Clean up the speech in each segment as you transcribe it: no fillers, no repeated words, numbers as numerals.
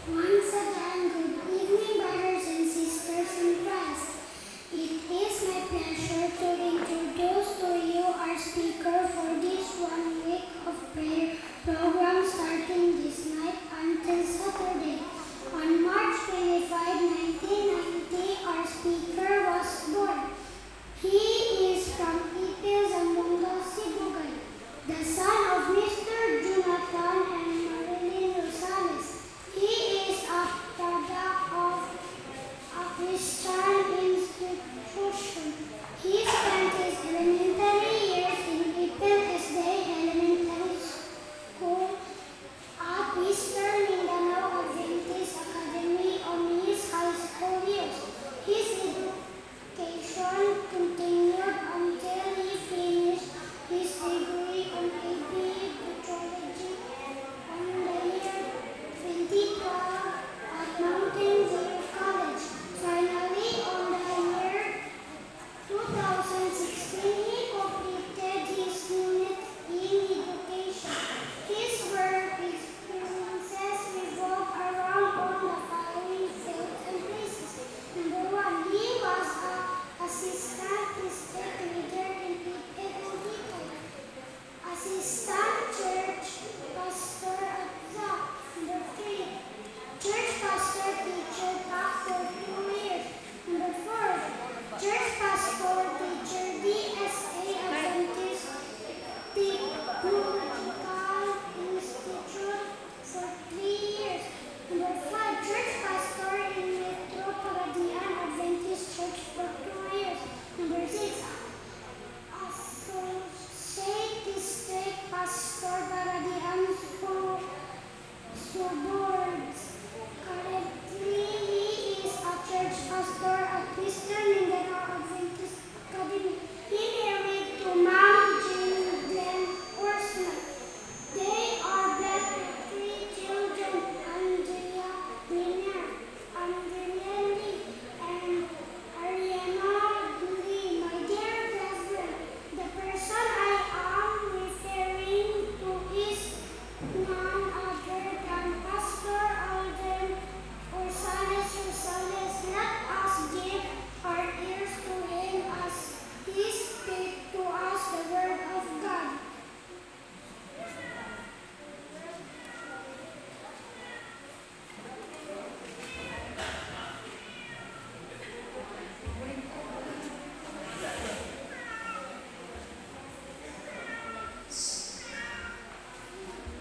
Once again, good evening, brothers and sisters in Christ. It is my pleasure to introduce to you our speaker for this 1 week of prayer program starting this night until Saturday. On March 25, 1990, our speaker was born. He is from Ipil, Zamboanga, Sibugay, the son of Mr. Jonathan and Marilyn Rosales. He is a product of a Christian institution. He spent his elementary years in Ipil SDA Elementary School at Eastern Mindanao Adventist Academy on his high school years. His education continued until he finished his degree on AB Petrology on the year 2012 at Mountain View College. Finally, on the year 2016, he completed his unit in education. His work experiences revolve around all the following fields and places. Number 1, he was an assistant district leader in Ipil, assistant church pastor at ZAC. Number 3, church pastor teacher back for 2 years. Number 4, church pastor teacher DSA Adventist Theological Institute for 3 years. Number 5, church pastor in Metro Paradian Adventist Church for 2 years. Number 6, associate district pastor Paradian Suburbs. Currently, he is a church pastor at Eastern Mindanao Adventist Academy. He married to Ma'am Jane Glenn Orsman. They are blessed with 3 children, Andrea Wiener, Andrea Lee, and Ariana Lee. My dear brethren, the person I am referring to is none other than Pastor Alden Orsales Rosales. Let us give our ears to him as he speaks to us the word of God.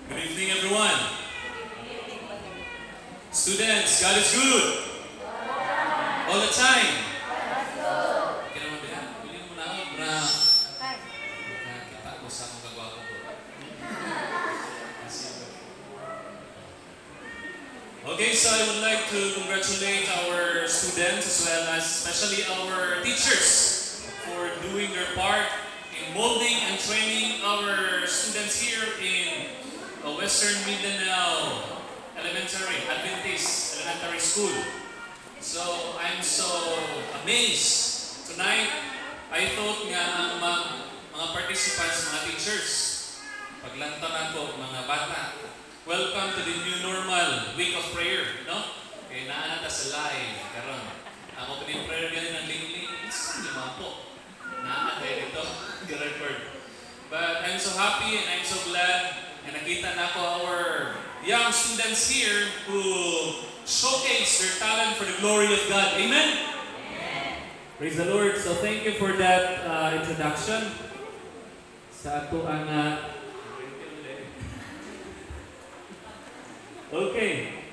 Good evening, everyone. Students, God is good. All the time. Kaya naman ba? Pili mo na ako para kita ko sa mga gagawin ko. Okay, so I would like to congratulate our students as well as especially our teachers for doing their part in molding and training our students here in Western Mindanao Adventist Elementary School. So I'm so amazed. Tonight, I thought nga ang mga participants, mga teachers, paglantanan ko, mga bata, welcome to the new normal week of prayer, no? Kaya naanata sa live, karon. Ako pa din prayer ganun ng lingling, it's lima po. Naanata dito, record. But I'm so happy and I'm so glad na nakita na ko our young students here who showcase their talent for the glory of God. Amen? Amen. Praise the Lord. So thank you for that introduction. Sa ato ang okay.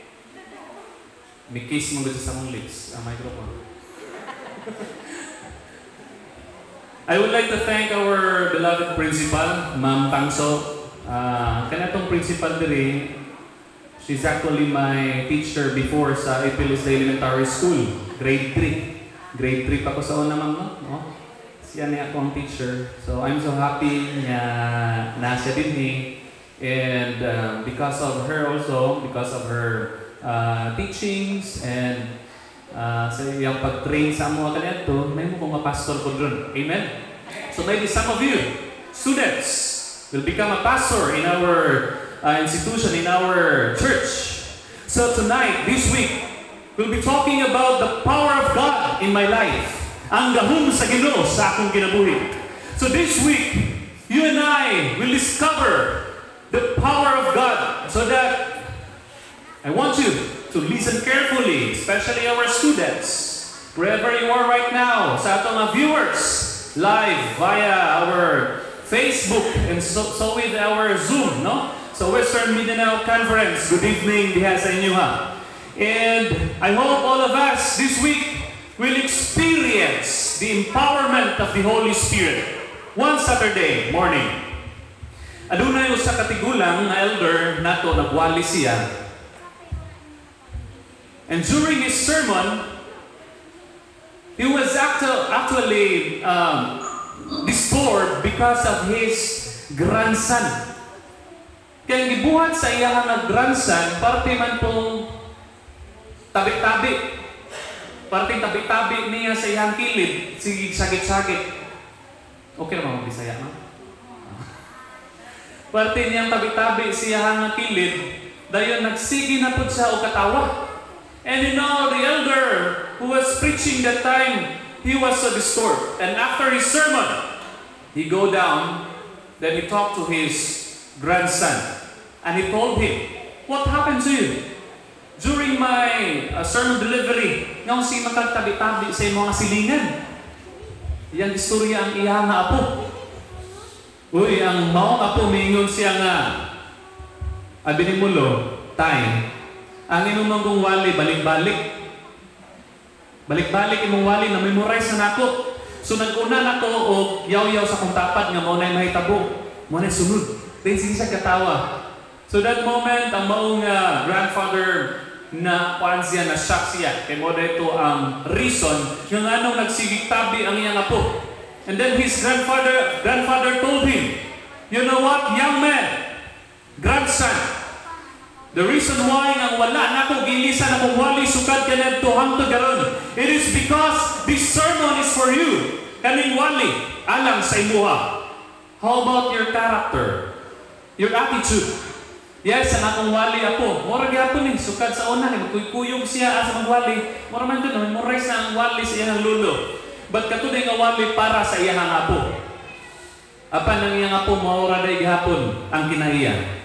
May case mo sa mong lips, ang microphone. I would like to thank our beloved principal, Ma'am Tangso. Kanatong principal diri, She's actually my teacher before sa Ipilis Elementary School, grade 3. Grade 3 pa ko sa una, ma'am, no? Siya niya akong teacher. So I'm so happy na nasa din ni. And because of her also, because of her teachings and sa iyang pag-train sa mga kanito, may mga pastor ko dun. Amen? So maybe some of you, students, will become a pastor in our institution, in our church. So tonight, this week, we'll be talking about the power of God in my life. Ang gahom sa Ginoo sa akong kinabuhi. So this week, you and I will discover the power of God, so that I want you to listen carefully, especially our students, wherever you are right now, sa atong mga viewers, live via our Facebook and so with our Zoom, no? So Western Mindanao Conference, good evening diha sa inyo ha. And I hope all of us this week will experience the empowerment of the Holy Spirit. One Saturday morning, adunay usa ka tigulang nga elder nato nagwali siya. And during his sermon, he was actually disturbed because of his grandson. Kaya gibuhat sa iyang nga grandson, parte man pong tabi-tabi. Parte tabi-tabi niya sa iyang kilid, sige sagit-sagit. Okay naman mag-Bisaya, no? Parte niyang tabi-tabi siya nga kilid, dayon nagsigi na pud siya og katawa. And you know, the elder who was preaching that time, he was so disturbed. And after his sermon, he go down, then he talked to his grandson. And he told him, what happened to you? During my sermon delivery, nga si makagtabi-tabi sa mga silingan. Yang istorya ang iya nga apo. Uy, ang maong apo, mingon siya nga, abinimulo, time, ang inumang kong wali, balik-balik. Balik-balik imong wali na memorize na nako. So nag-una nako o yaw-yaw sa kong tapat nga maunay mahitabo. Maunay sunod. Then sige siya katawa. So that moment, ang maong grandfather na kuan siya, na shock siya. Kaya mo dito ang reason yung anong nagsigig-tabi ang iyang apo. And then his grandfather told him, you know what, young man, grandson, the reason why nga wala na ko gilisan akong wali sukad kanad to hangtod karon, it is because this sermon is for you. Kaning wali alang sa imuha. How about your character? Your attitude? Yes, ang akong wali apo. Mura gyapon ni sukad sa una ni magkuyog siya sa magwali. Mura man dun, memorize na ang wali sa iyang lulo. But katuday nga wali para sa iyang apo. Apan ang iyang apo maura day gihapon ang kinahiya.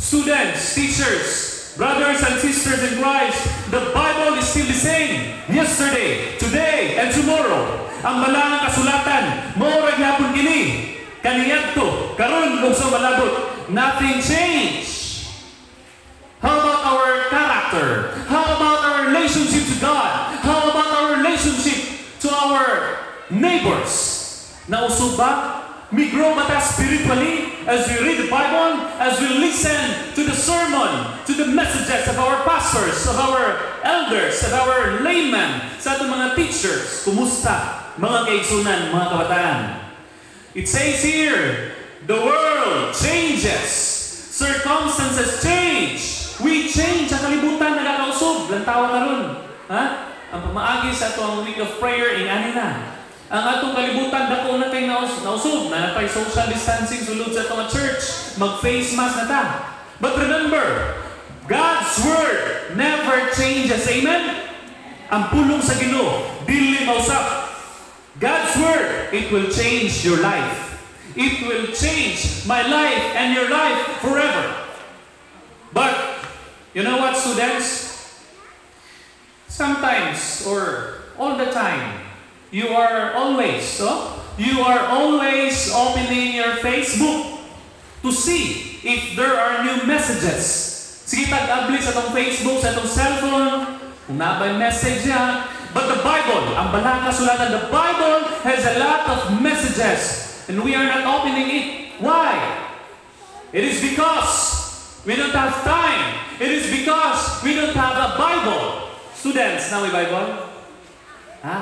Students, teachers, brothers and sisters in Christ, the Bible is still the same. Yesterday, today, and tomorrow. Ang balangang kasulatan, maura gihapon kini. Kaniyadto, karon ug sa malabot, nothing changed. How about our character? How about our relationship to God? How about our relationship to our neighbors? Nausog ba? We grow mata spiritually as we read the Bible, as we listen to the sermon, to the messages of our pastors, of our elders, of our laymen, sa atong mga teachers. Kumusta? Mga kaigsunan, mga kabataan. It says here, the world changes. Circumstances change. We change. Ang kalibutan nagkakausog. Lantawa karon. Ha? Ang pamaagi sa ito ang week of prayer, ingani na. Ang atong kalibutan, dako na tayo nausog. Na tayo social distancing sulod sa itong church. Mag-face mask na ta. But remember, God's Word never changes. Amen? Ang pulong sa Ginoo, dili mausap. God's Word, it will change your life. It will change my life and your life forever. But, you know what, students? Sometimes, or all the time, you are always opening your Facebook to see if there are new messages. Sige, tag-abli sa itong Facebook, sa itong cellphone, kung nabay message niya. But the Bible, ang banal na sulatan, the Bible has a lot of messages and we are not opening it. Why? It is because We don't have time. It is because we don't have a Bible. Students, now may Bible?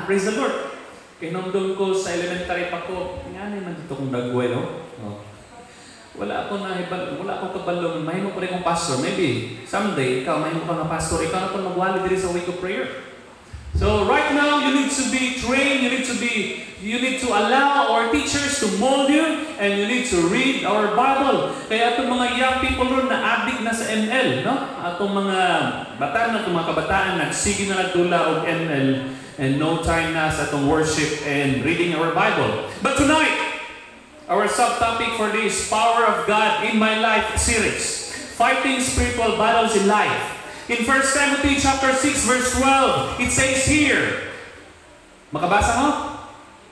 Praise the Lord. Kinumdum ko sa elementary pa ko, nga naman dito kong dagway, no? Oh. Wala akong kabalong, mahimo ko rin kong pastor. Maybe, someday, ikaw, mahimo ka na pastor, ikaw na po magwali diri sa week of prayer. So, right now, you need to be trained, you need to allow our teachers to mold you, and you need to read our Bible. Kaya itong mga young people ron na addict na sa ML, no? Atong mga mga kabataan, nagsige na nagdula og ML, and no time na sa itong worship and reading our Bible. But tonight, our subtopic for this Power of God in My Life series, Fighting Spiritual Battles in Life. In 1 Timothy chapter 6 verse 12, it says here, makabasa mo?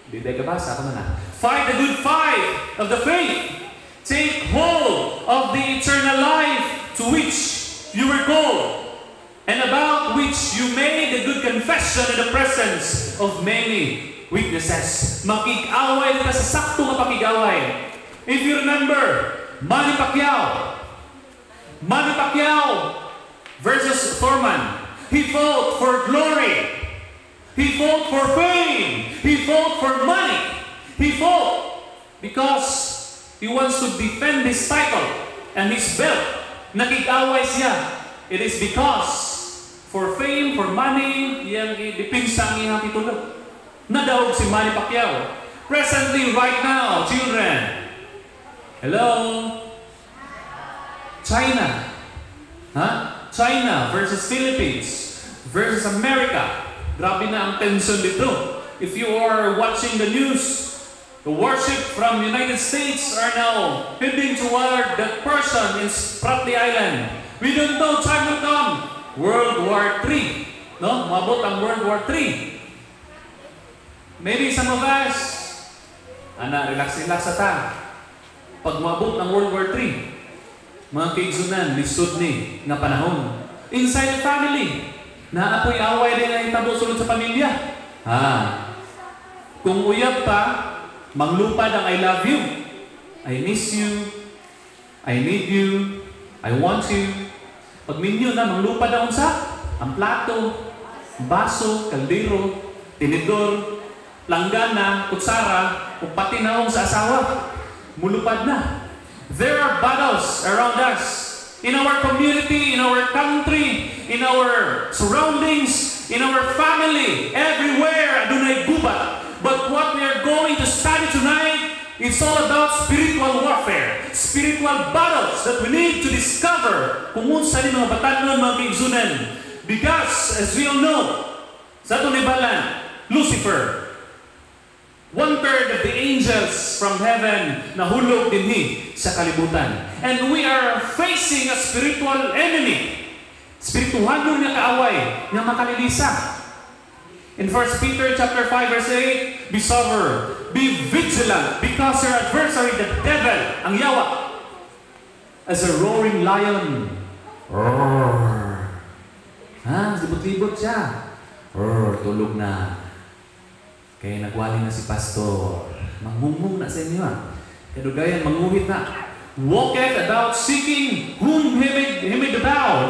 Hindi tayo kabasa, ako na. Fight the good fight of the faith. Take hold of the eternal life to which you were called, and about which you made a good confession in the presence of many witnesses. Makig-away ka sa sakto nga pakig-away. If you remember, Manny Pacquiao versus Thurman. He fought for glory. He fought for fame. He fought for money. He fought because he wants to defend his title and his belt. Nakig-away siya. It is because for fame, for money, yang idipinsa ang iyang titulo. Nadaog si Manny Pacquiao. Presently, right now, children. Hello? China. China versus Philippines versus America. Grabe na ang tension dito. If you are watching the news, the warship from United States are now heading toward that person in Spratly Island. We don't know, time will come. World War III. No? Mabot ang World War III. Maybe some of us, relax ta. Pag mabot ng World War III, mga kaigsunan, lisod ni nga panahon. Inside the family, naapoy away din na itabo sulod sa pamilya. Kung uyab pa, manglupad ang I love you, I miss you, I need you, I want you. Pag minyo na, manglupad ang unsa, ang plato, baso, kaldero, tinidor, langgana, kutsara, o pati naong sa asawa, mulupad na. There are battles around us, in our community, in our country, in our surroundings, in our family, everywhere, adunay gubat. But what we are going to study tonight, it's all about spiritual warfare, spiritual battles that we need to discover kung unsa ni mga batanon, mga kaigsunan. Because, as we all know, sa itong libalan, Lucifer, 1/3 of the angels from heaven nahulog dinhi sa kalibutan. And we are facing a spiritual enemy. Spirituhanon nga kaaway nga makalilisa. In 1 Peter chapter 5 verse 8, be sober, be vigilant, because your adversary, the devil, ang yawa, as a roaring lion. Roar. Libot-libot siya. Roar, tulog na. Kaya nagwali na si pastor. Manghumhum na sa inyo Kadugayan, manguhit na. Walketh about seeking whom he may devour.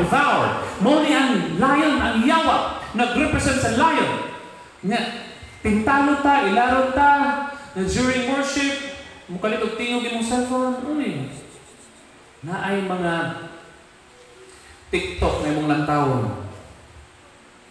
Moni ang lion, ang yawa, nag-represent sa lion. Nga, tintalo ta, ilaro ta, na during worship, mukalit og tingog imong cellphone, na ay mga TikTok na imong lantawon.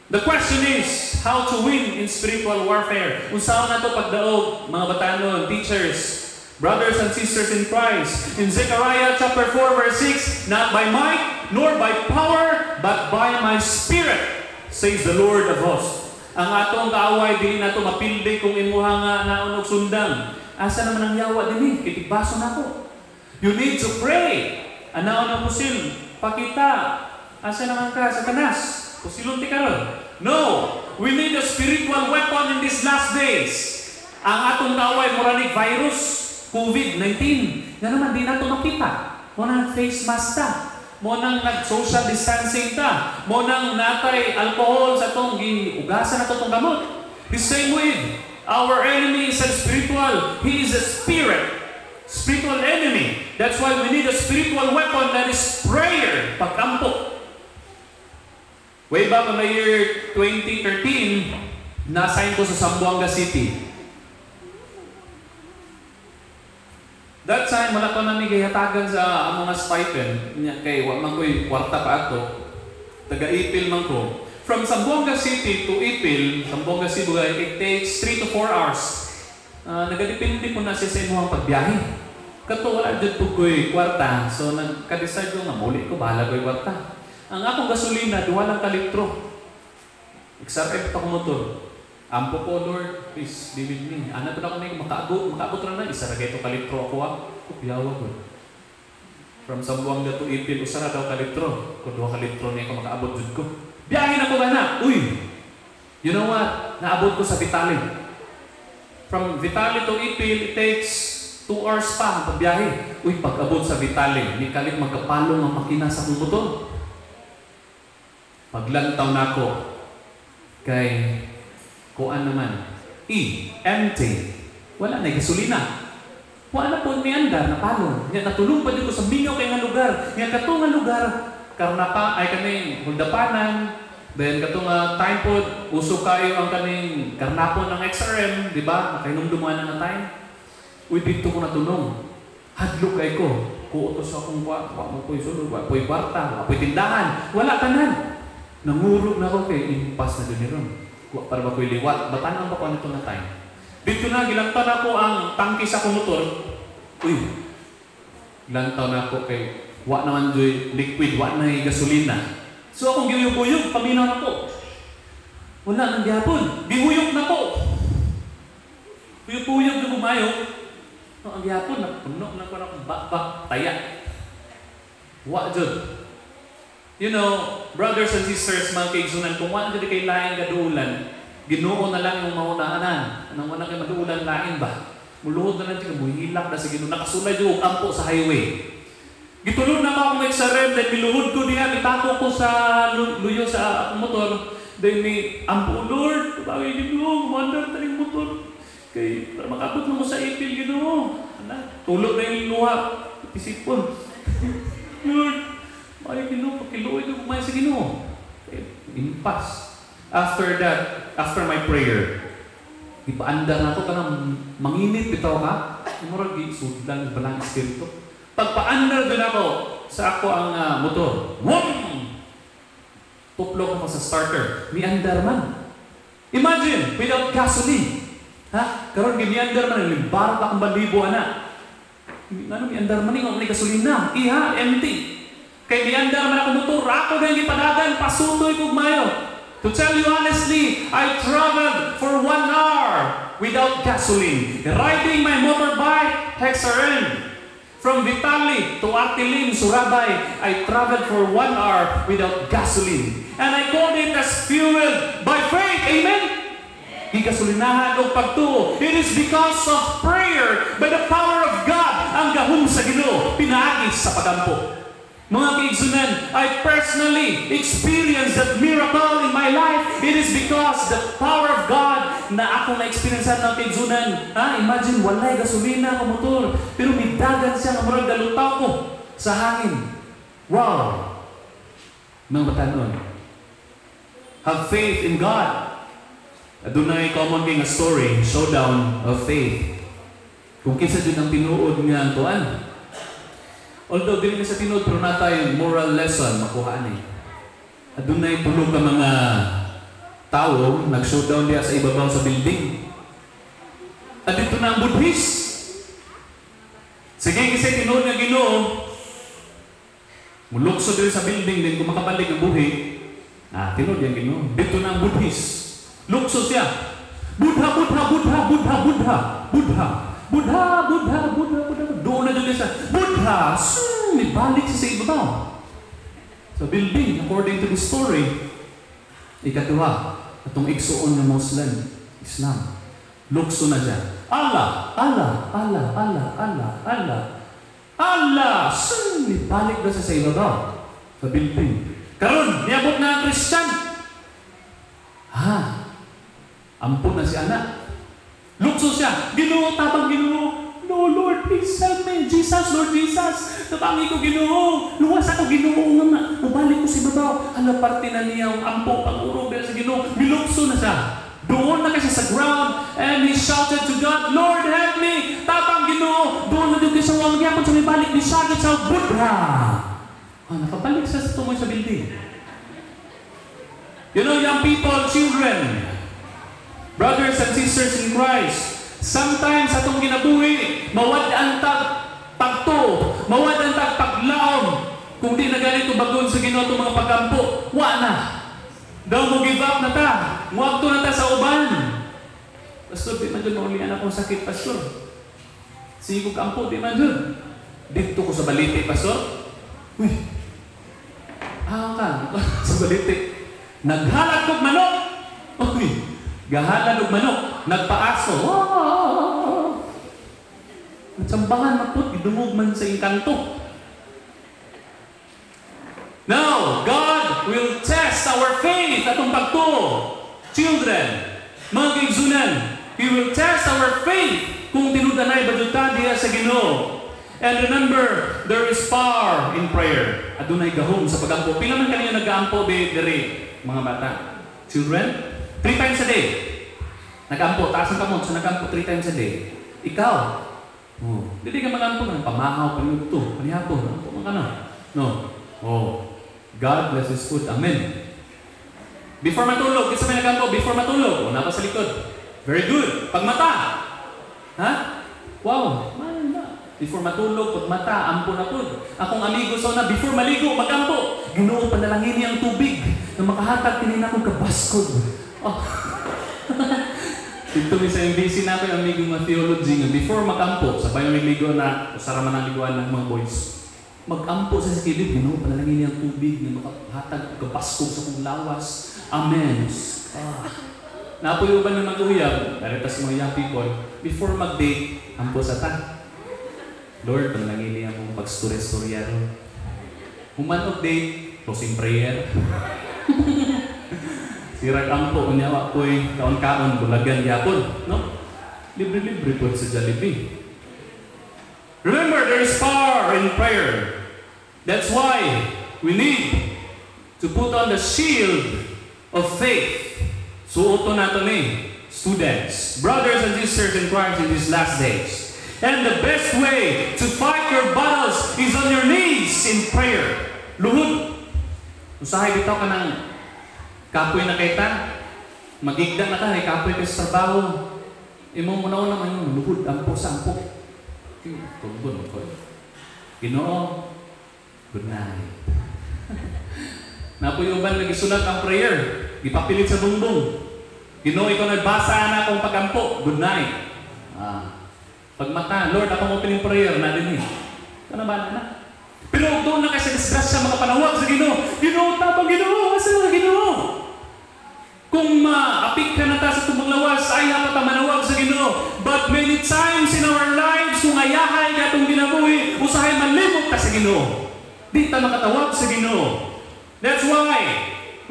The question is, how to win in spiritual warfare? Unsaon nato pagdaog, mga batanon, teachers, brothers and sisters in Christ. In Zechariah chapter 4 verse 6, not by might, nor by power, but by my spirit, says the Lord of hosts. Ang atong kaaway, dili nato mapildi kung imuha nga naon og sundang. Asa naman ang yawa dinhi? Kitibaso nako. You need to pray. Anaon ang pusil? Pakita. Asa naman ka, Satanas? Pusilon ti karon. No, we need a spiritual weapon in these last days. Ang atong kaaway muranig virus, COVID-19. Nga naman di nato makita. Mo nang face mask ta. Mo nang nag-social distancing ta. Mo nang natay alcohol sa tong giugasan nato tong gamot. The same way, our enemy is a spiritual. He is a spirit. Spiritual enemy. That's why we need a spiritual weapon that is prayer, pagkampo. Way back in the year 2013, na-assign ko sa Zamboanga City. That time, wala ko na nigayatagan sa mga stipend. Kay wala ko'y kwarta pa ato. Taga-Ipil man ko. From Zamboanga City to Ipil, Zamboanga Cebu, it takes 3 to 4 hours. Nagadepende po na siya sa inyong pagbiyahe. Kato wala dyan po ko'y kwarta. So, nagka-decide ko nga, muli ko, bahala ko'y kwarta. Ang akong gasolina, 2 lang kalitro. XRF pa ko motor. Ampo po, Lord, please be with me. Ano po na ko na makaabot na isa na ito kalitro ako kupiyawa ko. From Zamboanga to Ipil, usara daw kalitro. Kung 2 kalitro niya ko makaabot dyan ko. Biyahin ako ba na? Uy! You know what? Naabot ko sa Vitali. From Vitali to Ipil, it takes 2 hours pa ang pagbiyahe. Uy, pag-abot sa Vitali, ni kalit magkapalong ang makina sa kong motor. Paglantaw na ako kay kuan naman, empty. Wala na gasolina. Wala po ni andar na palong. Nga natulong pa dito sa mingaw kay nga lugar. Nga kato nga lugar, karnapa ay kami huldapanan. Then kato nga time po, uso kayo ang kaming karnapon ng XRM, di ba? Nakainumdumuan na time. Uy, dito ko natulong. Hadlok kay ko. Kuutos akong wa mo po'y sulod, wa po'y kwarta, wa po'y tindahan. Wala ka na. Nangurog na ako kay impas na doon ron. Para ba ko'y liwat? Batanan ba ko nito na time? Dito na, gilantan ako ang tangki sa akong motor. Uy, gilantan na ako kay wa naman do'y liquid, wa na gasolina. So akong giyuyog-uyog, paminaw na ko. Wala nang gihapon. Gihuyog na ko. Uyog-uyog na kumayo. Ang gihapon, napuno na ko na akong bakbak, taya. Wa dyan. You know, brothers and sisters, mga kaigsunan, kung wala hindi kayo laing gaduulan, Ginoo na lang yung maunahanan. Anong wala kayo maduulan lain ba? Muluhod na lang siya, buhilak na sa Ginoo. Nakasulay yung ampo sa highway. Gitulod na ako may sarem, then miluhod ko niya, mitako ko sa luyo sa motor. Then may ampo, Lord, bagay Ginoo, kumandar tayo motor. Kaya para makabot na mo sa Ipil, Ginoo. Tulog na yung luha, isipon. Lord, ay, Ginoo, pakiluoy na kumain sa Ginoo. Impas. After that, after my prayer, ipaandar na ito ka na manginit, bitaw ka. Murag, sudlan, balang espiritu. Pagpaandar din ako sa ako ang motor. Wum! Tuplok ako sa starter. May andar man. Imagine, without gasoline. Ha? Karon giniandar man, limbarat akong balibo, anak. Ano, may andar man, may gasolina. Iha, empty. Kay niandar man ako motor, ako na yung ipadagan, pasutoy kong mayo. To tell you honestly, I traveled for 1 hour without gasoline. Riding my motorbike, XRM. From Vitali to Artilim, Surabay, I traveled for 1 hour without gasoline. And I called it as fueled by faith. Amen? Gigasolinahan o pagtuo. It is because of prayer, by the power of God, ang gahom sa Ginoo, pinaagis sa pagampo. Mga kaigsunan, I personally experienced that miracle in my life. It is because the power of God na ako na-experiencean ng kaigsunan. Imagine, walay gasolina ka motor, pero may dagan siya ng murag dalutaw ko sa hangin. Wow! Mga batanon. Have faith in God. Adunay common king a story, showdown of faith. Kung kinsa din ang tinuod nga tuan. Although dili na sa tinuod, pero natay moral lesson makuhaan eh. Adunay tulog ka mga tao nag-showdown diya sa ibabaw sa building. At dito na ang Buddhist. Sige kasi tinuod nga Ginoo. Mulukso din sa building din kung makabalik ang buhi. Tinuod yan Ginoo. Dito na ang Buddhist. Lukso siya. Buddha, Buddha, Buddha, Buddha, Buddha, Buddha. Buddha, Buddha, Buddha, Buddha. Doon na doon siya. Buddha! Ibalik siya sa ibabaw. Sa building, according to the story. Ikatuwa, itong igsuon ng Muslim, Islam. Lukso na siya. Allah, Allah, Allah, Allah, Allah, Allah. Allah! Ibalik na siya sa ibabaw. Sa building. Karon, niabot na ang Christian. Ampun na si anak. Lukso siya. Ginoo, tabang Ginoo. No, No, Lord, please help me. Jesus, Lord Jesus. Tabangi ko Ginoo. Luwas ako Ginoo nga. Mabalik ko si babaw. Ala parte na niya ang ampo pag-urog sa Ginoo. Bilukso na siya. Doon na kasi sa ground and he shouted to God, Lord, help me. Tabang Ginoo. Doon na doon sa wang gyapon sa may balik ni Shagit sa Budra. Nakabalik siya sa tumoy sa building. You know, young people, children, brothers and sisters in Christ, sometimes atong ginabuhi, mawad ang pagto, mawad ang paglaom. Kung di na ganito bagon sa Ginoo itong mga pagkampo, wa na. Daw mo give up na ta. Muwagto na ta sa uban. Pastor, di man dyan maulian akong sakit, Pastor. Sige ko kampo, di man dyan. Dito ko sa balite, Pastor. Uy, ka sa balite. Naghalag kong manok. Uy, gahalan og manok, nagpaaso. Natsambangan maput, idungog man sa inkanto. Now, God will test our faith atong pagto. Children, mga kaigsunan, He will test our faith kung tinudanay baduta diya sa Ginoo. And remember, there is power in prayer. Adunay gahom sa pagampo. Pila man kanina nag-aampo diri, mga bata. Children, 3 times a day. Nag-ampo, taas ang kamot, so nag-ampo 3 times a day. Ikaw, hindi ka mag-ampo ng pamahaw, panluto, panihapo, ampo mga na. No. God bless His food. Amen. Before matulog, isa may nag-ampo, before matulog, napa sa likod. Very good. Pag mata. Ha? Wow. Before matulog, pag mata, ampo na po. Akong amigo sa una, before maligo, mag-ampo. Ginoo, panalangin niya ang tubig na makahatag kinina kong kabaskod. Ito sa MBC natin ang amigo ng theology nga before mag-ampo, sabay yung ligo na usara man ang liguan ng mga boys. Mag-ampo sa sikilid, Ginoo, panalangin niya ang tubig na makahatag kabaskod sa kong lawas. Amen. Napo yung uban na mag-uyab, karitas mga young people, before mag-date, ampo sa ta. Lord, panalangin niya mong pag-story-storya ron. Human date, closing prayer. Sirag ampo, unyawa ko'y kaon-kaon, bulagan yapon. No? Libre-libre po sa Jollibee. Remember, there is power in prayer. That's why we need to put on the shield of faith. Suoto nato ni students, brothers and sisters in Christ in these last days. And the best way to fight your battles is on your knees in prayer. Luhod. Usahay bitaw ka ng kapoy na kita, magigda na ka, kapoy ka sa trabaho. Imong muna naman yung luhod, ampo sa ampo. Tumbon ko. Ginoo, good night. Napoy uban nagisulat ang prayer, ipapilit sa bungbong. Ginoo, ikaw nagbasa na akong pagampo, good night. Pagmata, Lord, ako mo piling prayer na din eh. Kanabahan na. Pero doon na kasi disgrasya mga panawag sa Ginoo. Ginoo, tapang Ginoo, asa na Ginoo? Kung maapik ka na ta sa tumang lawas, ay napat ang manawag sa Ginoo. But many times in our lives, kung ayahay ka itong ginabuhi, usahay manlimot ka sa Ginoo. Di ta makatawag sa Ginoo. That's why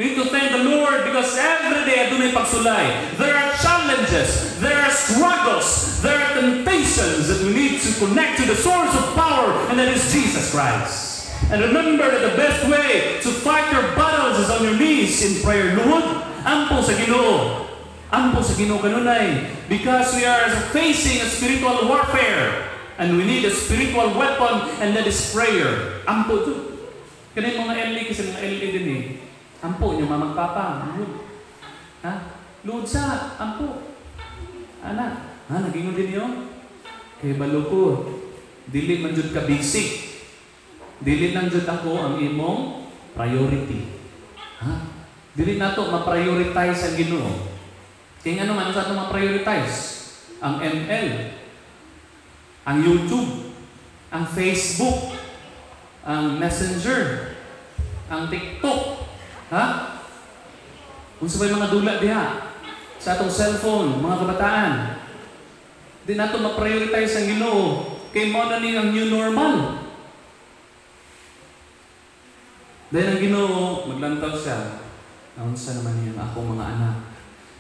we need to thank the Lord because every day adunay pagsulay. There are challenges, there are struggles, there are temptations that we need to connect to the source of power, and that is Jesus Christ. And remember that the best way to fight your battles is on your knees in prayer. Lord, ampo sa Ginoo. Ampo sa Ginoo kanunay. Because we are facing a spiritual warfare, and we need a spiritual weapon, and that is prayer. Ampo to. Kanay mga LA kasi mga LA din eh. Ampo niyo mamagpapa. Ha? Lord sa, ampo. Ana, nagingon din niyo? Kay balo ko, dili man jud ka basic. Dili lang jud ako ang imong priority. Ha? Dili nato ma-prioritize ang Ginoo. Kaya ano man sa ato ma-prioritize? Ang ML, ang YouTube, ang Facebook, ang Messenger, ang TikTok. Ha? Kung sabay mga dula diha sa atong cellphone, mga kabataan, di nato ma-prioritize ang Ginoo. Kay mo na ni ang new normal. Dahil ang Ginoo, maglantaw siya. Naunsa naman yung ako mga anak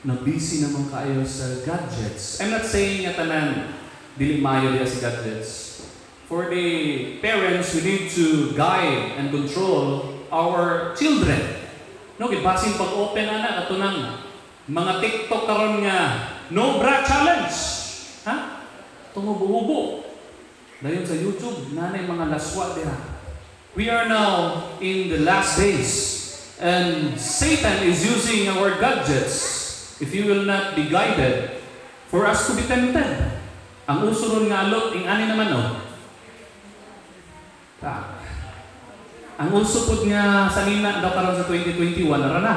na busy naman kayo sa gadgets. I'm not saying nga tanan dili maayo diya si gadgets. For the parents, we need to guide and control our children. No, gibasin pag-open ana ato nang mga TikTok karon nga no bra challenge. Ha? Tumubo-ubo. Dayon sa YouTube, nanay mga laswa diha. We are now in the last days, and Satan is using our gadgets, if you will not be guided, for us to be tempted. Ang uso ron nga alot, ani naman ang uso pod nga sanina daw karon sa 2021 ara na.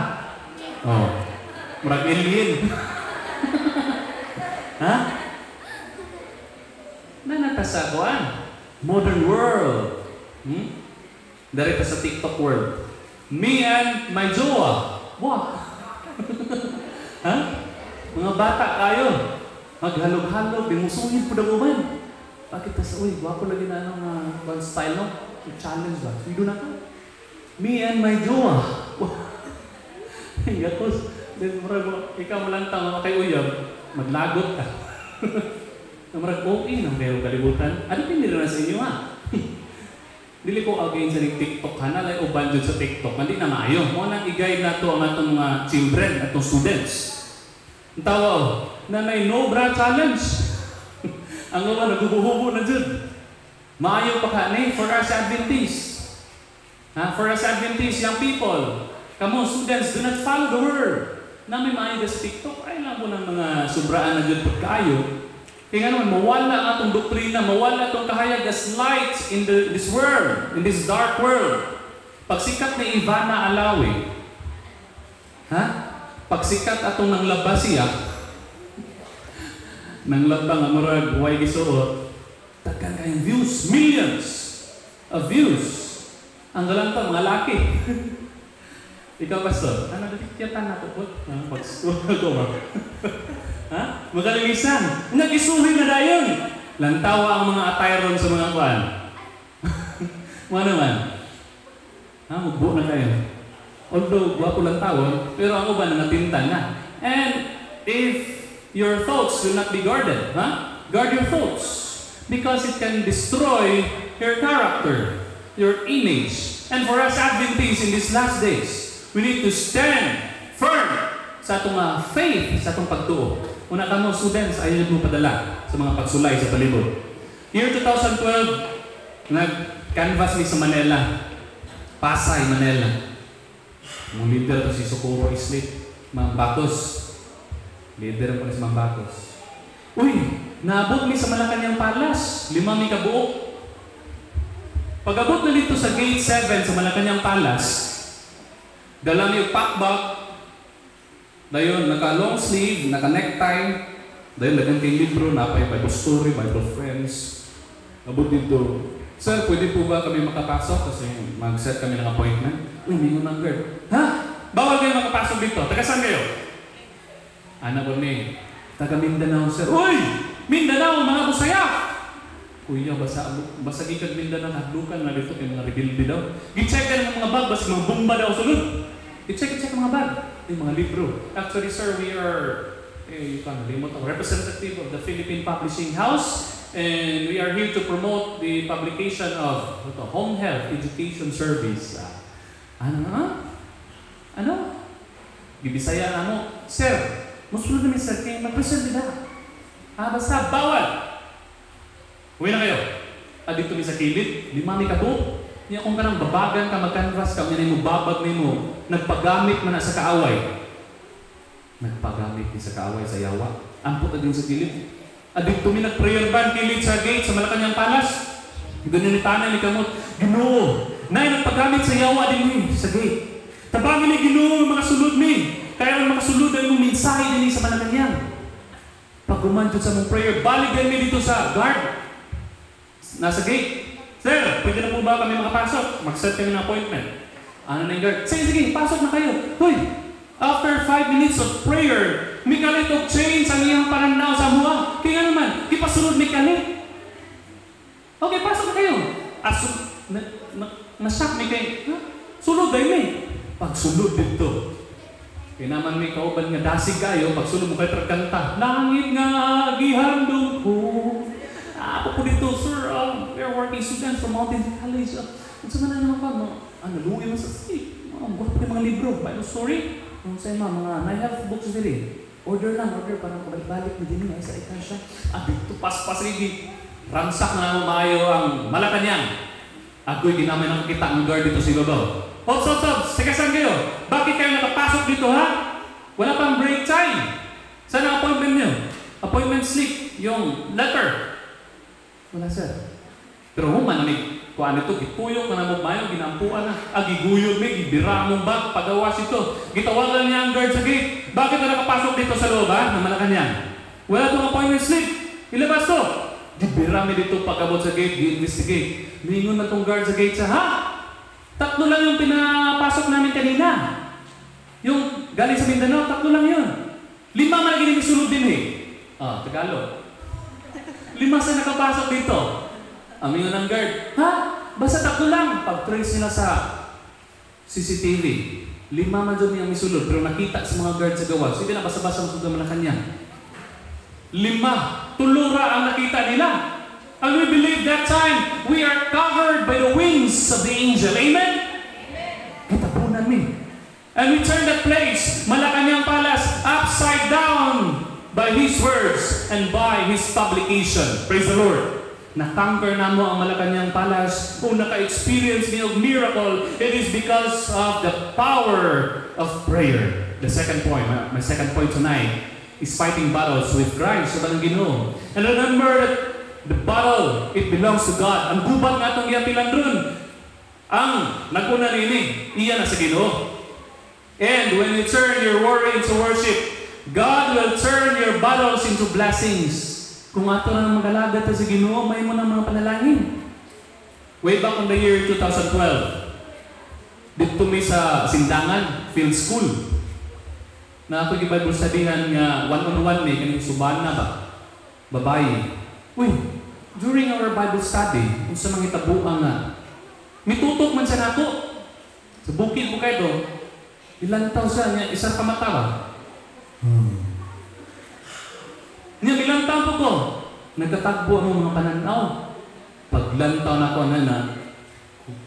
Murag alien. Ha? Nanata kuan. Modern world. Dari sa TikTok world. Me and my jowa. Wah. Ha? Mga bata kayo. Maghalog-halog, bimusungin po daw man. Bakit sa gwapo lagi na one style no? Challenge ba? We do na to. Me and my jowa. Gatos. Then ikaw mo lang tanga kay uyab, maglagot ka. Marag okay nang meron kalibutan. Ano pinira na sa inyo ha? Dili ko again sa TikTok ha, nalay uban dyan sa TikTok. Hindi na maayo. Mo nang i-guide na to ang atong mga children, atong students. Ang tawa, nanay no bra challenge. Ang mga nagubuhubo na dyan. Maayo pa ka for us Adventists. For us Adventists, young people, kamo students, do not follow the word. Na may maayo sa TikTok, ay lang po ng mga sobraan na dyan pagkayo. Kaya nga naman, mawala ang atong doktrina, mawala atong kahayag as light in this world, in this dark world. Pagsikat ni Ivana Alawi, pagsikat atong nang labas siya, nang labang ang murag, huwag isuot, takan kayong views, millions of views. Ang galang pa, mga laki. Ikaw, Pastor, ano dati tiyatan na po po? Pag-school ko ba? Magalimisan. Nag-isuhin na dayon. Lantawa ang mga atayron sa mga kwan. Mga naman. Magbuo na kayo. Although, gwapo lang tawon, pero ang uban na natintan na. And if your thoughts will not be guarded, guard your thoughts. Because it can destroy your character, your image. And for us Adventists in these last days, we need to stand firm sa atong faith, sa atong pagtuo. Una ka mo, students, ayaw mo padala sa mga pagsulay sa palibot. Year 2012, nag-canvas ni sa Manila. Pasay, Manila. Ang leader ko si Socorro Islit, Mang Batos. Leader ko si Mang Batos. Uy! Naabot mi sa Malacanang Palace, 5 mi kabuok. Pag-abot na dito sa Gate 7 sa Malacanang Palace, dala mi yung packbag, dayon naka-long sleeve, naka-necktie, dayon lagang kay libro, napay Bible story, Bible friends. Abot dito, sir, pwede po ba kami makapasok? Kasi mag-set kami ng appointment. Uy, mingo ng girl. Ha? Bawal kayo makapasok dito. Taga saan kayo? Ana po ni, taga Mindanao, sir. Uy! Mindanao, mga busaya! Kuya, basa gikag Mindanao, hadlukan na dito kay mga rebildi daw. I-check ka ng mga bag, basta mga bomba daw sunod. I-check mga bag. Yung mga libro. Actually, sir, we are representative of the Philippine Publishing House, and we are here to promote the publication of Home Health Education Service. Ano? Bibisaya na mo. Sir, musulod namin sir, kayo mag-present nila. Basta, bawal! Uwi na kayo. Dito mi sa kilid, 5 mi kabuok. Niya kung kanang babagan ka, mag-canvas ka, yan mo babag ni mo, nagpagamit man na sa kaaway. Nagpagamit ni sa kaaway sa yawa. Ampot na din sa kilid. Dito mi nag-prayer band kilid sa gate, sa Malacanang Palace. Ganyan ni Tanay ni Kamot, Ginoo, nay nagpagamit sa yawa din sa gate. Tabangin ni Ginoo mga sulod mi. Kaya ang mga sulod ay mo mensahe din sa Malacanang. Pag gumanjod sa mong prayer, baligan mi dito sa guard. Nasa gate. Sir, pwede na po ba kami makapasok? Mag-set kami ng appointment. Ano na yung guard? Sige, pasok na kayo. Hoy, after 5 minutes of prayer, may kalit of change ang iyang pananaw sa buha. Kaya naman, ipasunod may kalit. Okay, pasok na kayo. Nasak may kayo. Sunod ay may. Pagsunod dito. Kaya naman may kauban nga dasig kayo, pagsunod mo kayo tragkanta. Langit nga gihandong ko, Ako po dito, sir, we are working students from Mountain College. Kung saan na naman ka, luwi mo sa street. Guwapo yung mga libro, Bible story. Kung sa'yo mga I have books dili. Order para kabalik-balik na din nga sa ikasya. Dito, pas-pas rin. Ransak na maayo ang Malacanang. Ako'y ginamay nakakita ang guard dito sa ibabaw. Hops, teka saan kayo? Bakit kayo nakapasok dito, ha? Wala pang break time. Saan ang appointment niyo? Appointment slip, yung letter. Wala, sir. Pero human namin, kuhaan ito, gituyok na mo mayo, ginampuan na. Giguyod may, gibira mong bag, pagawas ito. Gitawagan niya ang guard sa gate. Bakit na nakapasok dito sa loob, ha? Na Malacanang. Wala itong appointment slip. Ilabas to. Gibira may dito pagabot sa gate, gi-investigate. Mingon na itong guard sa gate sa, ha? 3 lang yung pinapasok namin kanina. Yung galing sa Mindanao, 3 lang yun. 5 man lagi sunod din eh. Tagalog. 5 sa nakapasok dito. Amingon ng guard, ha? Basta 3 lang. Pag-trace nila sa CCTV. 5 man dyan niyang misulod. Pero nakita sa mga guard sa gawa. Sige na, basa-basa mo sa Malacanang. 5. Tulura ang nakita nila. And we believe that time, we are covered by the wings of the angel. Amen? Kitapunan mi. And we turn that place, Malacanang Palace, upside down by His words and by His publication. Praise the Lord. Na-conquer na mo ang Malacanang Palace. Kung naka-experience niyo of miracle, it is because of the power of prayer. The second point, my second point tonight, is fighting battles with Christ sa Ginoo. And remember that the battle, it belongs to God. Ang gubat nga itong iyapilan dun, ang naguna rin iya na sa Ginoo. And when you turn your worry into worship, God will turn your battles into blessings. Kung ato na magalagad sa Ginoo, may mo ng mga panalangin. Way back on the year 2012, dito mi sa Sindangan, Field School, na ako yung Bible studyhan nga one-on-one kaning suban na ba? Babae. During our Bible study, kung sa mga tabuang nga, mitutok man siya nako. Sa bukid mo kayo, ilang taon siya niya, isang kamata ba? Niya, ilang taon po ko, nagkatagbo ang mga pananaw. Paglantaw na ako na,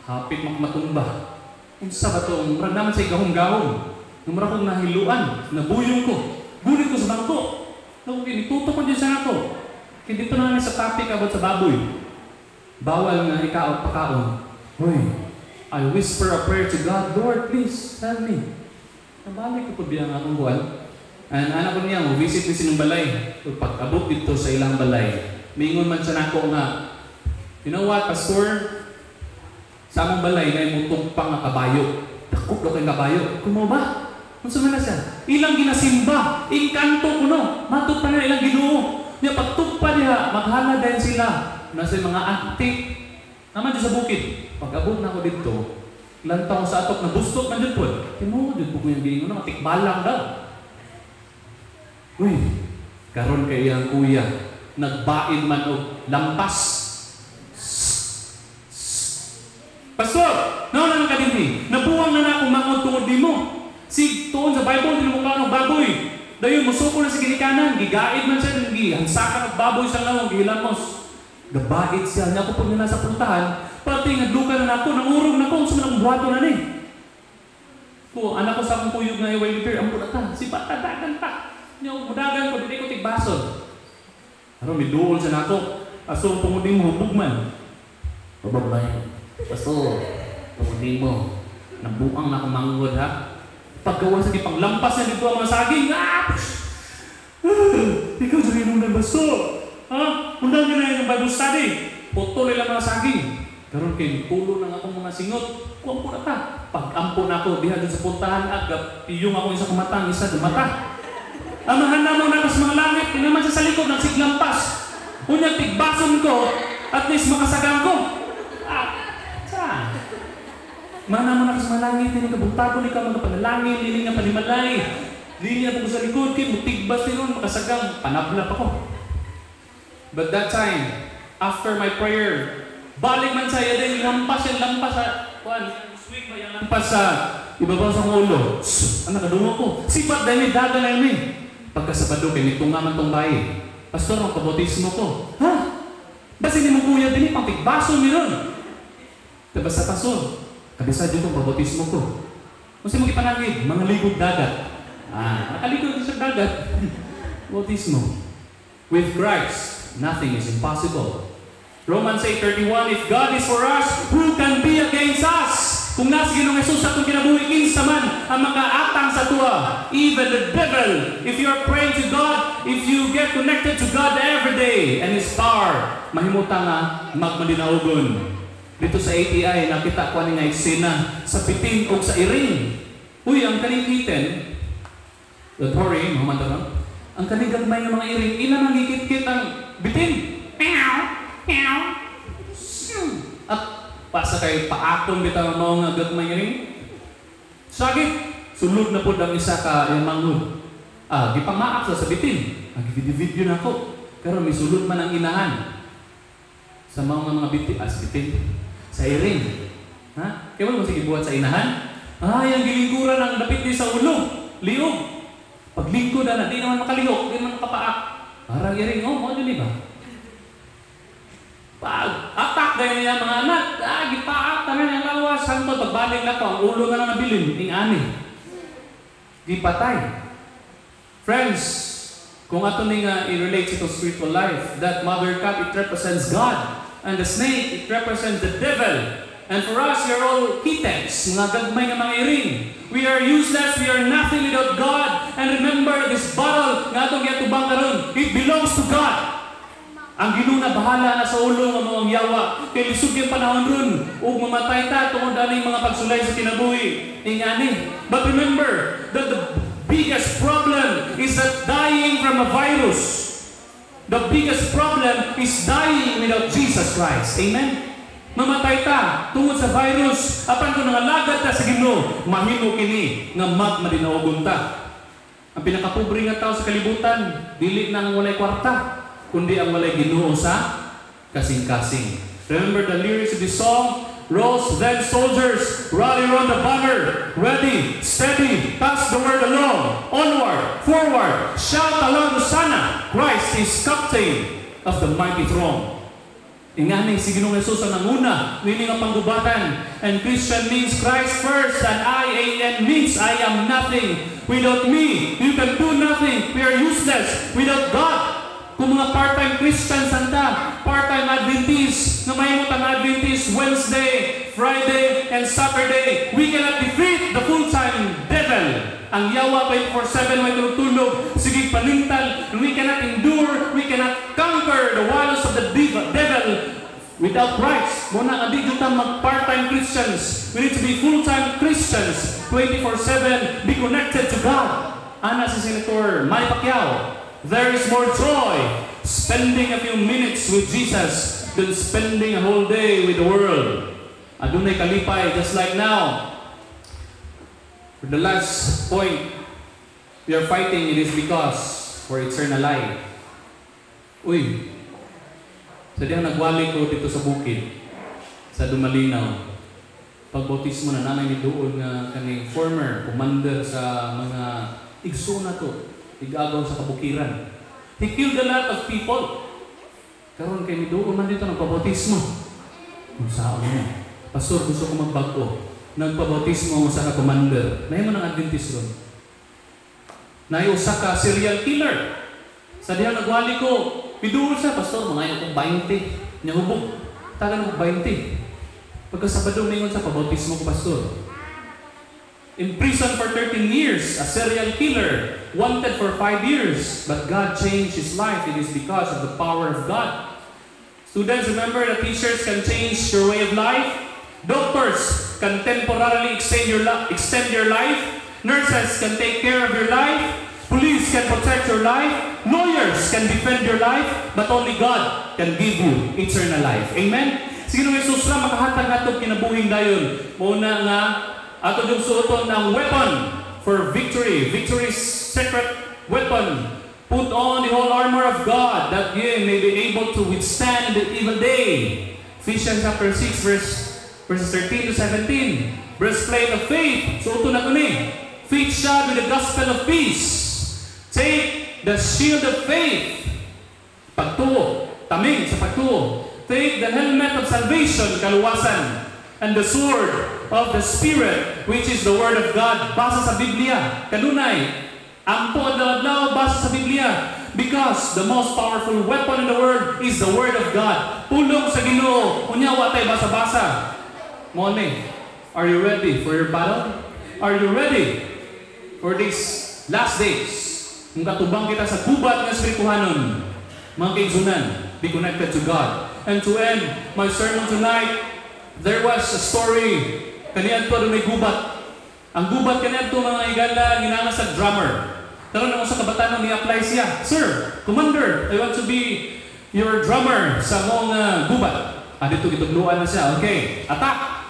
hapit makmatumba. Kung sa ba ito, marag naman sa igahong-gahong. Numara kong nahiluan, nabuyong ko, gulit ko sa bangko. Nitutok ko dyan sa ako. Kaya dito na namin sa topic about sa baboy. Bawal nga ikaw pakaon. I whisper a prayer to God, Lord, please, help me. Nabalik ko po biya nga akong buwan. And anak ko niya, visit ng balay. Pag-abot dito sa ilang balay, mingon man siya nako nga, you know what, Pastor? Sa among balay, may mutong pang kabayo. Dakop daw kayong kabayo. Kumo ba? Kung saan na siya? Ilang ginasimba. Inkanto ko no. Matut pa na ilang Ginoo. Niya pagtugpa niya, maghala din sila. Nasa mga antik. Naman dyan sa bukid. Pag-abot na ako dito, lantaw sa atok na bustok man dyan po. Tinuod dyan po ko yung Ginoo na matikbalang daw. Karon kay iyang kuya, nagbain man o lampas. Pastor, naon ka din nabuwang na akong mga tungod di mo. Si tuon sa Bible, hindi mo ka ng baboy. Dayon, musuko na sa ginikanan. Gigaid man siya, hangsakan ng baboy sa lawang, gilamos. Gabait siya. Niya ko po nila sa puntahan. Pati nagluka na ako, nangurong na ako, sumunang buhato na ni. Ko, anak ko sa akong kuyog na iway liter, ang punata. Si patadagan pa. Niya, mudagan ko, hindi ko tigbason. Ano, may duol siya na ako. Aso, pumudin mo, hubog man. Hubog man. Aso, pumudin mo. Nabuang na akong manggod, ha? Paggawa sa tipang lampas na dito ang mga saging. Ikaw dyan yung nagbaso. Undang ka na yung Bible study. Putol nila mga saging. Karoon kayo, tulo ng akong mga singot. Kuwang po na ka. Pag-ampo na ako, diha dyan sa puntahan, agap, iyong ako isa kumatang, isa dumata. Amahan na mo na sa mga langit, tinaman siya sa likod, nagsiglampas. Unyang tigbason ko, at least makasagang ko. Mana mo na sa mga langit, hindi ka buntago, hindi ka mga panalangin, hindi nga panimalay. Hindi na po sa likod, kaya mutigbas nyo, makasagang, panablap ako. But that time, after my prayer, balik man saya din, lampas sa, swing ba yung lampas sa ibabaw sa ulo. Anak, kadungo ko. Sipat dahil daga na yun. Pagkasabado kayo, nito nga man itong bayi. Pastor, ang kabotismo ko. Basi ni mo kuya din, pang tigbaso meron. Tapos sa pastor, kabisa dito ang pabotismo ko. Kasi mo ipanangid, mga ligog dagat. Nakaligog din sa dagat. Bautismo. With Christ, nothing is impossible. Romans 8:31, if God is for us, who can be against us? Kung nasa Ginoong Jesus atong kinabuhi, kinsa man ang makaatang sa tuwa, even the devil. If you are praying to God, if you get connected to God every day and His power, mahimuta nga magmadinaugon. Dito sa ATI, nakita ko nga eksena sa bitin o sa iring. Uy, ang kanikiten, don't worry, Muhammad Arang, ang kanigagmay ng mga iring, ilan ang hikit-kit ang bitin? At pasa kay paakon bitaw ang mga gagmay iring. Sagit, sulod na po ang isa ka yung manghud. Gipamaak sa bitin. Video na ako. Pero may sulod man ang inahan. Sa mga bitin. Sa iring. Kaya mo sige buhat sa inahan? Yung gilingkuran ang dapit din sa ulo. Liog. Paglingkod na, di naman makalihok, di naman makapaak. Parang iring, mo di ba? Pag-atak gaya niya mga anak, gipaak tanan ang lawas, santo, pagbalik na ko, ang ulo na lang nabilin, ani. Gipatay. Friends, kung ato nga i-relate ito spiritual life, that mother cat, it represents God. And the snake, it represents the devil. And for us, we are all kitens, mga gagmay nga mga iring. We are useless, we are nothing without God. And remember, this battle nga itong yatubang karon, it belongs to God. Ang ginuna bahala na sa ulo ng mga yawa. Kaya lisog yung panahon ron. O mamatay ta, tungod aning mga pagsulay sa kinabuhi. Ingani. But remember, that the biggest problem is that dying from a virus. The biggest problem is dying without Jesus Christ. Amen? Mamatay ta tungod sa virus. Apan kung nangalagad ta sa Ginoo, mahimo kini nga magmadinaogon ta. Ang pinakapobre nga tao sa kalibutan, dili na ang walay kwarta, kundi ang walay Ginoo sa kasing-kasing. Remember the lyrics of the song? Rose then soldiers, rally round the banner, ready, steady, pass the word along, onward, forward, shout aloud Hosanna, Christ is captain of the mighty throne. Ingani si Ginoong Jesus ang nanguna, nini nga panggubatan. And Christian means Christ first, and I-A-N means I am nothing. Without me, you can do nothing. We are useless without God. Kung mga part-time Christians santa, part-time Adventists, na may mutang Adventists, Wednesday, Friday, and Saturday, we cannot defeat the full-time devil. Ang yawa 24/7 may tulog, sige panintal, and we cannot endure, we cannot conquer the wiles of the devil without Christ. Muna nga di kita mag-part-time Christians. We need to be full-time Christians, 24/7, be connected to God. Ana si Senator Manny Pacquiao, there is more joy spending a few minutes with Jesus than spending a whole day with the world. Adunay kalipay, just like now. For the last point we are fighting, it is because for eternal life. Uy, sa diyang nagwali ko dito sa bukid, sa Dumalinaw, pagbautismo na namin ni doon nga kaning former commander sa mga igso na to, igagaw sa kabukiran. He killed a lot of people. Karon kay ni doon man dito nagpabautismo. Kung saan mo, pastor, gusto ko magbago. Nagpabautismo sa ka-commander. Nahiman ang Adventist ron. Naiusa ka serial killer. Sa diyan nagwali ko, piduol siya, pastor, mga akong 20. Niya hubog. Tagan mo 20. Pagkasabado mingon sa pabautismo ko, pastor. In prison for 13 years, a serial killer, wanted for 5 years, but God changed his life. It is because of the power of God. Students, remember that teachers can change your way of life. Doctors can temporarily extend your life. Nurses can take care of your life. Police can protect your life. Lawyers can defend your life. But only God can give you eternal life. Amen? Sige nung Jesus lang makahatag nato kinabuhing dayon. Muna nga, ato yung suoton ng weapon for victory. Victory's secret weapon. Put on the whole armor of God that ye may be able to withstand the evil day. Ephesians chapter 6 verses 13 to 17. Breastplate of faith. Suoton na ito ni. Feet shod with the gospel of peace. Take the shield of faith. Pagtuo. Taming sa pagtuo. Take the helmet of salvation, kaluwasan, and the sword of the Spirit, which is the Word of God. Basa sa Biblia. Kanunay, ampo adlaw-adlaw basa sa Biblia. Because the most powerful weapon in the world is the Word of God. Pulong sa Ginoo. Unya wa tay basa-basa. Mone, are you ready for your battle? Are you ready for these last days? Kung katubang kita sa gubat ng espirituhanon, mga kaigsunan, be connected to God. And to end my sermon tonight, there was a story. Kaniadto doon may gubat. Ang gubat kaniadto mga igala, ginanga sa drummer. Karon ang usa ka batan ni apply siya. Sir, Commander, I want to be your drummer sa mong gubat. Dito gitudluan na siya. Okay, attack!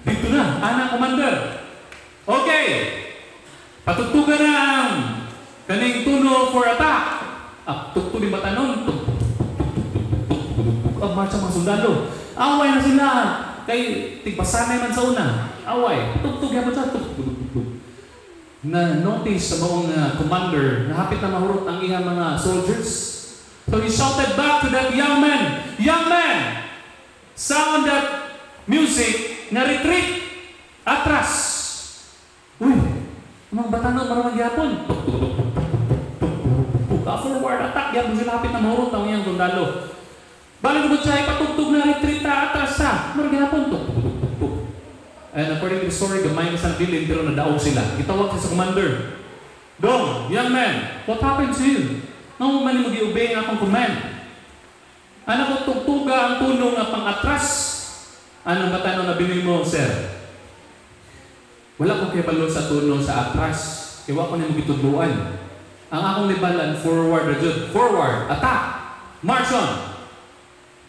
Dito na, anak Commander. Okay, patugtugan na ang kaning tuno for attack. Tugtugin batanon. Marcha mga sundalo. Away na sila. Kay tigpasanay man sa una. Away. Tugtug yapon sa tugtug. Na notice sa buong commander na hapit na mahurot ang iyang mga soldiers. So he shouted back to that young man, "Young man, sound that music na retreat atras." Uy, mga batanon maramang yapon. Forward attack yan, sila hapit na mahurot ang iyang sundalo. Balik mo siya, ipatugtog na retreat na atras sa. Maragyan hapon to. And according to the story, gamay na sa bilin, pero nadaog sila. Itawag siya sa commander. Dong, young man, what happened to you? Nang man mo gi-obey ang akong command. Anak ko tugtuga ang tunog nga pang-atras. Anong batano na binili mo, sir? Wala ko kibalo sa tunog sa atras. Iwa ko na mo gitudluan. Ang akong libalan, forward, Rajud. Forward, attack, march on.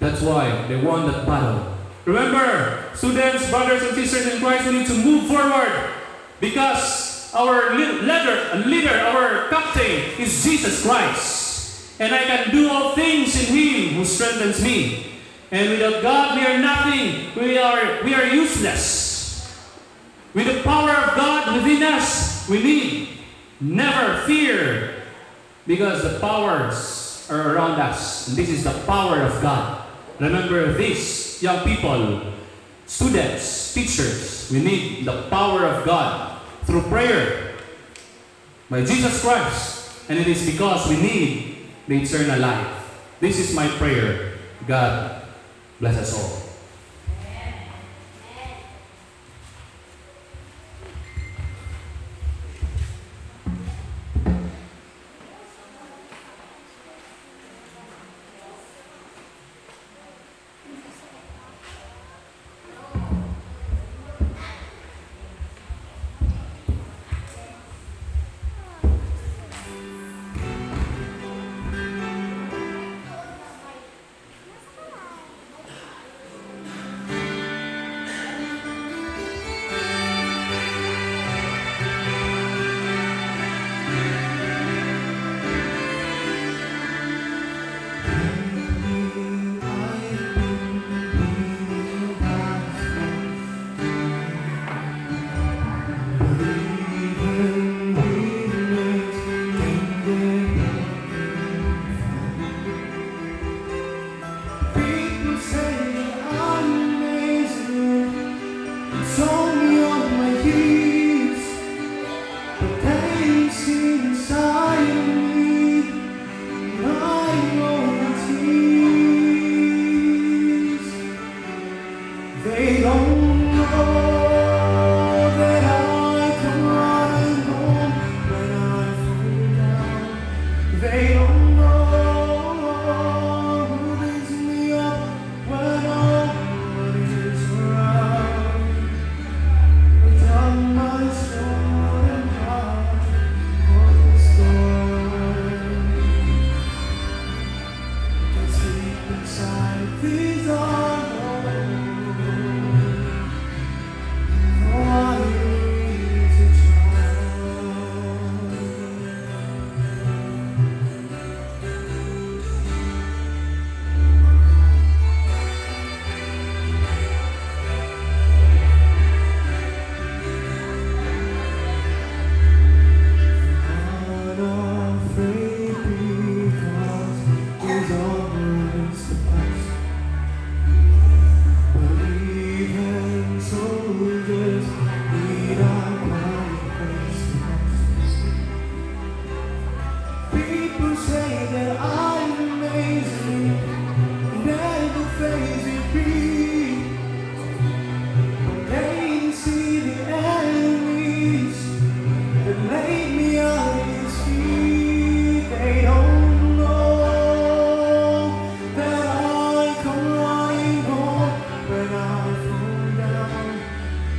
That's why they won that battle. Remember, students, brothers and sisters in Christ, we need to move forward because our leader, our captain is Jesus Christ. And I can do all things in Him who strengthens me. And without God, we are nothing. We are useless. With the power of God within us, we need never fear. Because the powers are around us. And this is the power of God. Remember this, young people, students, teachers, we need the power of God through prayer by Jesus Christ. And it is because we need the eternal life. This is my prayer. God bless us all.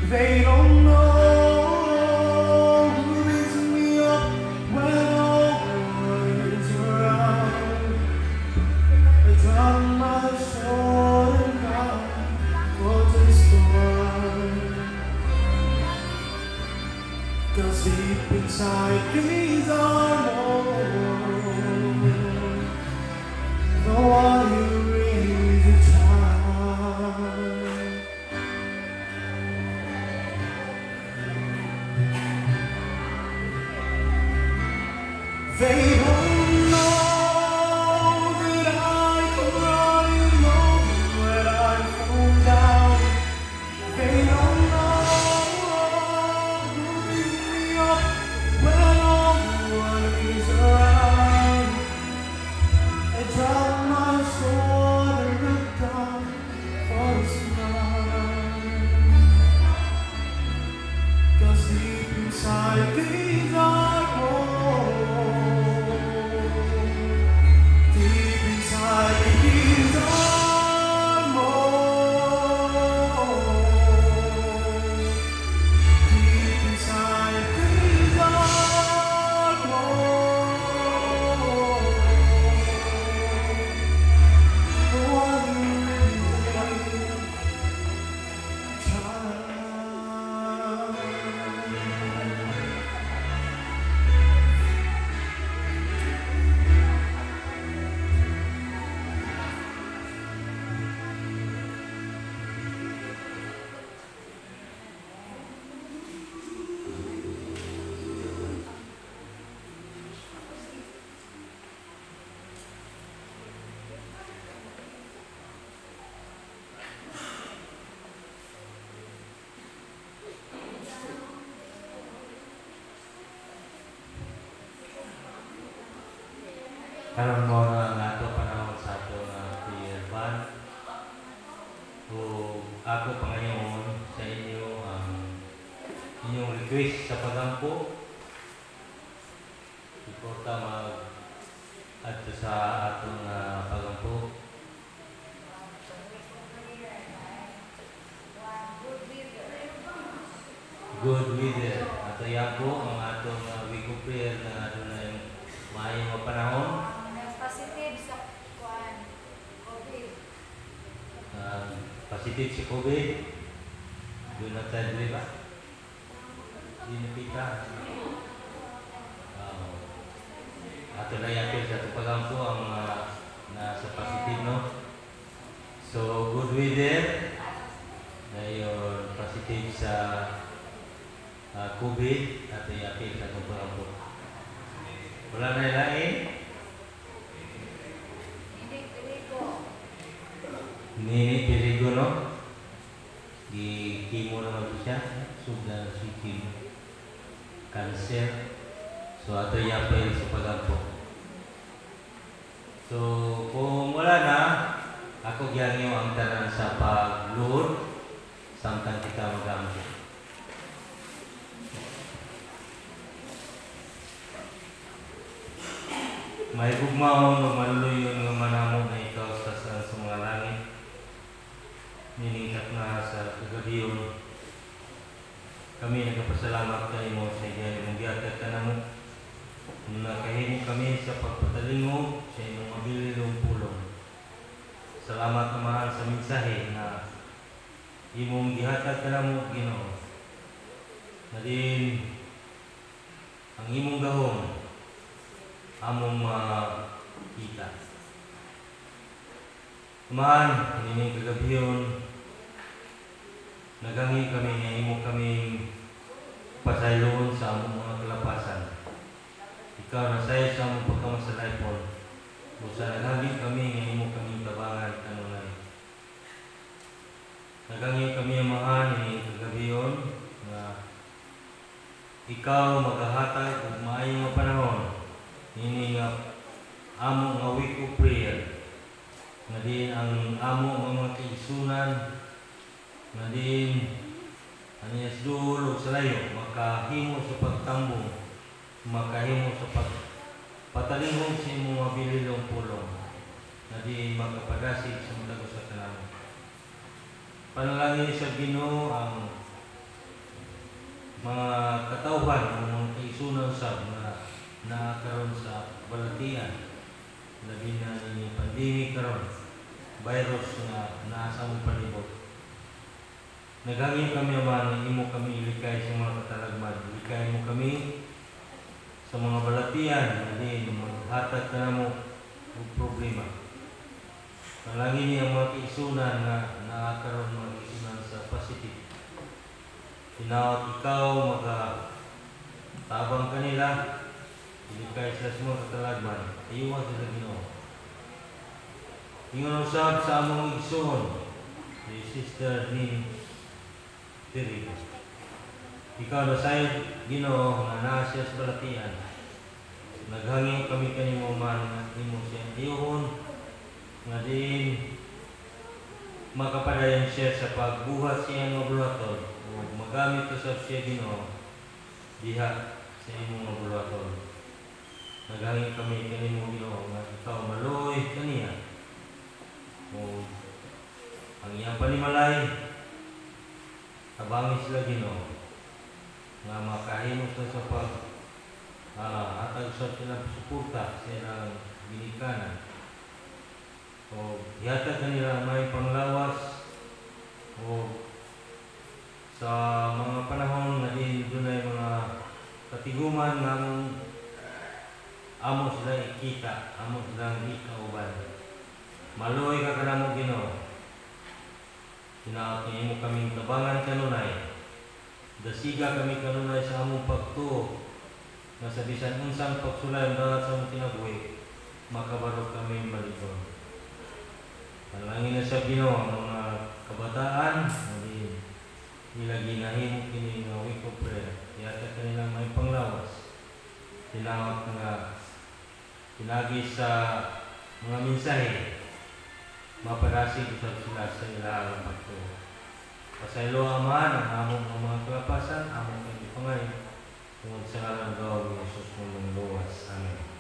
They don't know who lifts me up when no one is around. I drop my sword and bow for the storm. 'Cause deep inside these are more. No one who raised a child. They don't know that I can run alone when I fall down. They don't know who lifts me up when no one is around. I drop my sword and look down for a smile. 'Cause deep inside these are more. Deep inside these are more. Deep inside these are more. The one who raised a child. Karon mo na nato panahon sa ato nga prayer band. O ako pangayon sa inyo ang inyong request sa pagampo. Suporta mag adto sa atong pagampo. Good leader. Ato yan po ang atong week of prayer na adunay maayong nga panahon. Positive sa COVID. Positive si COVID. Doon na tayo ba? Hindi na kita. Ato na yapil sa tupagampo ang nasa positive, no? So, good leader. Ngayon, positive sa COVID. Ato yapil sa tupagampo. Wala na ilain? Nini Pirigo, no? Di chemo naman po siya. Sudah si chemo. Cancer. So, ato yapil sa pagampo. So, kung wala na, ako gyang yung ang tanan sa pagluhod samtang kita magamit. May gugmaon o maluloy yung manamon na ikaw sa mga langit. Niningkat na sa kagabiyon. Kami nagpasalamat kayo mo sa iya yung gihatag ka na mo. Nakahimok kami sa pagpatalingo sa inyong mabililong pulong. Salamat naman sa mensahe na imong gihatag ka na mo, Ginoo. Na din ang imong gahom among makita. Man, ining kagabiyon, nagangi kami nga imo kaming pasayloon sa among mga kalapasan. Ikaw nasay sa among pagkamasalaypon. Busa nagangi kami nga imo kaming tabangan kanunay. Nagangi kami amahan ining kagabiyon na ikaw maghahatag og maayong nga panahon. Ini nga amo nga week of prayer. Nga din ang amo mga kaisunan. Nga din aniyas dulo sa layo. Makahimo sa pagtambong. Makahimo sa pagpatalingong sa imong mabililong pulong. Nga din makapagasig sa mga sa kanamo. Panalangin sa Ginoo ang mga katauhan o mga kaisunan sab na nakakaroon sa balatian. Labi na ni pandemic karon, virus na nasa mong palibot. Naghangin kami man, imo kami ilikay sa mga katalagman. Ilikay mo kami sa mga balatian, hindi maghatag ka na mo og problema. Malangin niya ang mga kaisunan na nakakaroon mga kaisunan sa Pacific. Tinawag ikaw, tabang kanila, ilikay sila sa mga katalagman. Iwan sila Ginoo. Ingon usab sa among igsoon, si Sister ni Diri. Ikaw na sa'yo, Ginoo, na naa siya sa balatian. Naghangin kami kanimo man nga imo siya ihon, nga din makapadayon siya sa pagbuhat siya ng laboratory o magamit ko sa siya Ginoo diha sa imong laboratory. Naghangin kami kanimo Ginoo nga ikaw maluoy kaniya o ang iyang panimalay tabangin sila Ginoo nga makahimo sa pag atag sa silang suporta sa ilang ginikanan o ihatag kanila may panglawas o sa mga panahon na din doon ay mga katiguman ng amo sila ikita, amo silang ikauban. Maluoy ka kanamo Ginoo. Tinaot niya mo kaming tabangan kanunay. Dasiga kami kanunay sa among pagtuo na sa bisan unsang pagsulay na sa among kinabuhi, makabarog kami baliton. Panalangin na sa Ginoo ang mga kabataan na nila ginahimo kini nga week of prayer. Yata kanilang may panglawas. Tinawag nga pinagi sa mga mensahe, mapadasig usab sila sa ilang pagtuo. Pasaylo Amahan ang among mga kalapasan, among kagipangay, tungod sa ngalan daw ni Jesus mong luwas. Amen.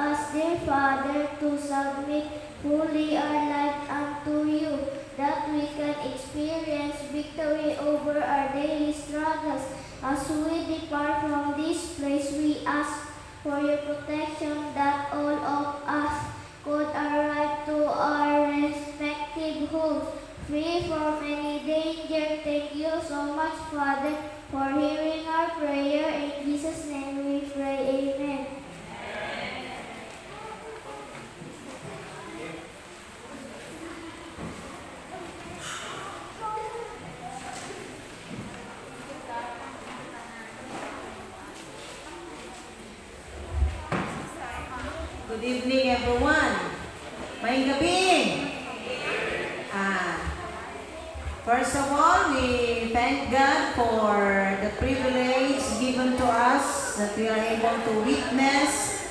us, dear Father, to submit fully our life unto you, that we can experience victory over our daily struggles. As we depart from this place, we ask for your protection, that all of us could arrive to our respective homes, free from any danger. Thank you so much, Father, for hearing our prayer. In Jesus' name we pray, amen. Good evening, everyone. May gabi. First of all, we thank God for the privilege given to us that we are able to witness